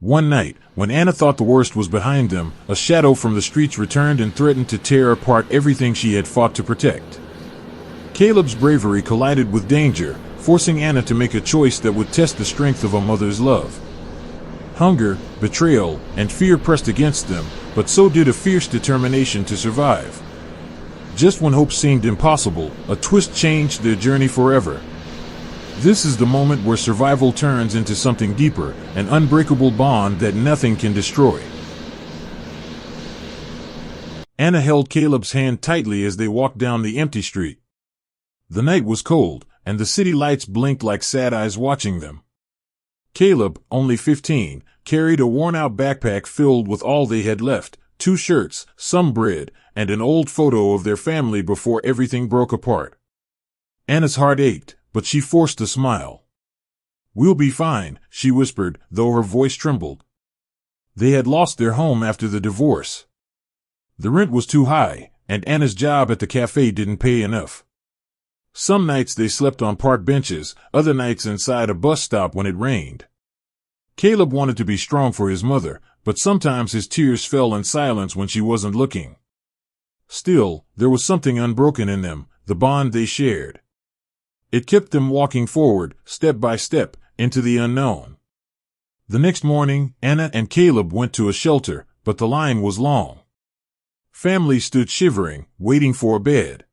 One night, when Anna thought the worst was behind them, a shadow from the streets returned and threatened to tear apart everything she had fought to protect. Caleb's bravery collided with danger, forcing Anna to make a choice that would test the strength of a mother's love. Hunger, betrayal, and fear pressed against them, but so did a fierce determination to survive. Just when hope seemed impossible, a twist changed their journey forever. This is the moment where survival turns into something deeper, an unbreakable bond that nothing can destroy. Anna held Caleb's hand tightly as they walked down the empty street. The night was cold, and the city lights blinked like sad eyes watching them. Caleb, only 15, carried a worn-out backpack filled with all they had left, 2 shirts, some bread, and an old photo of their family before everything broke apart. Anna's heart ached, but she forced a smile. "We'll be fine," she whispered, though her voice trembled. They had lost their home after the divorce. The rent was too high, and Anna's job at the cafe didn't pay enough. Some nights they slept on park benches, other nights inside a bus stop when it rained. Caleb wanted to be strong for his mother, but sometimes his tears fell in silence when she wasn't looking. Still, there was something unbroken in them, the bond they shared. It kept them walking forward, step by step, into the unknown. The next morning, Anna and Caleb went to a shelter, but the line was long. Families stood shivering, waiting for a bed.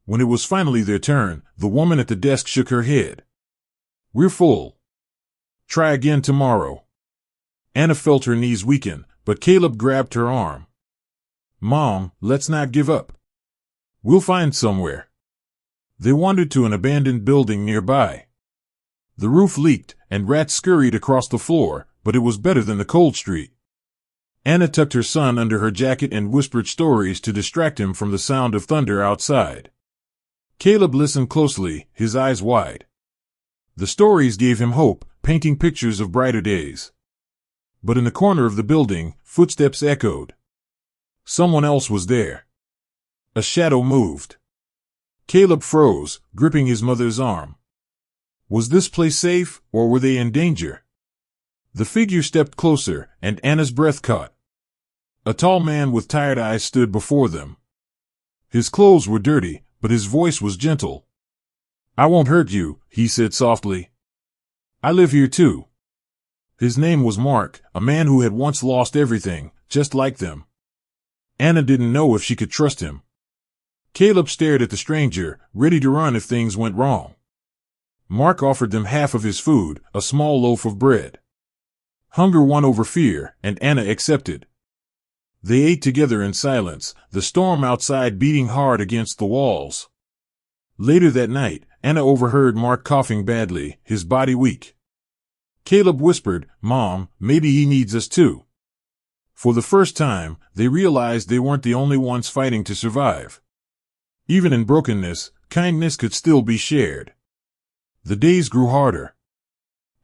When it was finally their turn, the woman at the desk shook her head. "We're full. Try again tomorrow." Anna felt her knees weaken, but Caleb grabbed her arm. "Mom, let's not give up. We'll find somewhere." They wandered to an abandoned building nearby. The roof leaked, and rats scurried across the floor, but it was better than the cold street. Anna tucked her son under her jacket and whispered stories to distract him from the sound of thunder outside. Caleb listened closely, his eyes wide. The stories gave him hope, painting pictures of brighter days. But in the corner of the building, footsteps echoed. Someone else was there. A shadow moved. Caleb froze, gripping his mother's arm. Was this place safe, or were they in danger? The figure stepped closer, and Anna's breath caught. A tall man with tired eyes stood before them. His clothes were dirty, but his voice was gentle. "I won't hurt you," he said softly. "I live here too." His name was Mark, a man who had once lost everything, just like them. Anna didn't know if she could trust him. Caleb stared at the stranger, ready to run if things went wrong. Mark offered them half of his food, a small loaf of bread. Hunger won over fear, and Anna accepted. They ate together in silence, the storm outside beating hard against the walls. Later that night, Anna overheard Mark coughing badly, his body weak. Caleb whispered, "Mom, maybe he needs us too." For the first time, they realized they weren't the only ones fighting to survive. Even in brokenness, kindness could still be shared. The days grew harder.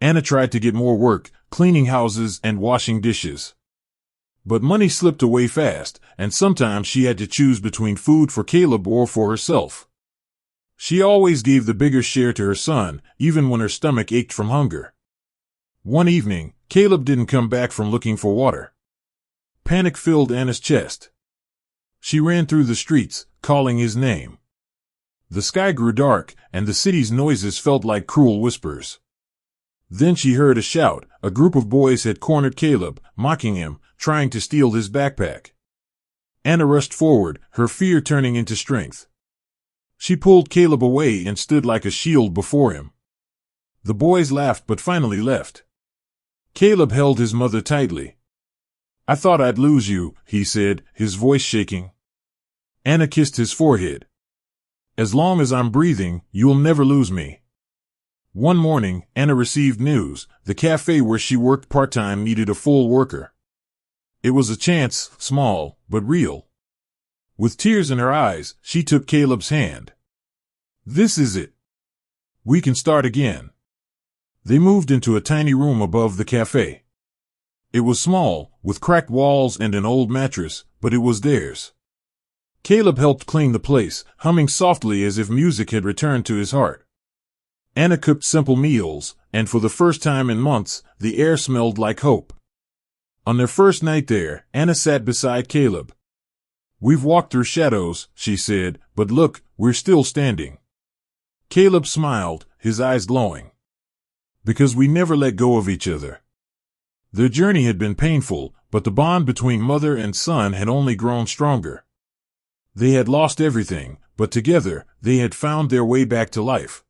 Anna tried to get more work, cleaning houses and washing dishes. But money slipped away fast, and sometimes she had to choose between food for Caleb or for herself. She always gave the bigger share to her son, even when her stomach ached from hunger. One evening, Caleb didn't come back from looking for water. Panic filled Anna's chest. She ran through the streets, calling his name. The sky grew dark, and the city's noises felt like cruel whispers. Then she heard a shout. A group of boys had cornered Caleb, mocking him, trying to steal his backpack. Anna rushed forward, her fear turning into strength. She pulled Caleb away and stood like a shield before him. The boys laughed but finally left. Caleb held his mother tightly. "I thought I'd lose you," he said, his voice shaking. Anna kissed his forehead. "As long as I'm breathing, you'll never lose me." One morning, Anna received news. The cafe where she worked part-time needed a full worker. It was a chance, small, but real. With tears in her eyes, she took Caleb's hand. "This is it. We can start again." They moved into a tiny room above the cafe. It was small, with cracked walls and an old mattress, but it was theirs. Caleb helped clean the place, humming softly as if music had returned to his heart. Anna cooked simple meals, and for the first time in months, the air smelled like hope. On their first night there, Anna sat beside Caleb. "We've walked through shadows," she said, "but look, we're still standing." Caleb smiled, his eyes glowing. "Because we never let go of each other." Their journey had been painful, but the bond between mother and son had only grown stronger. They had lost everything, but together, they had found their way back to life.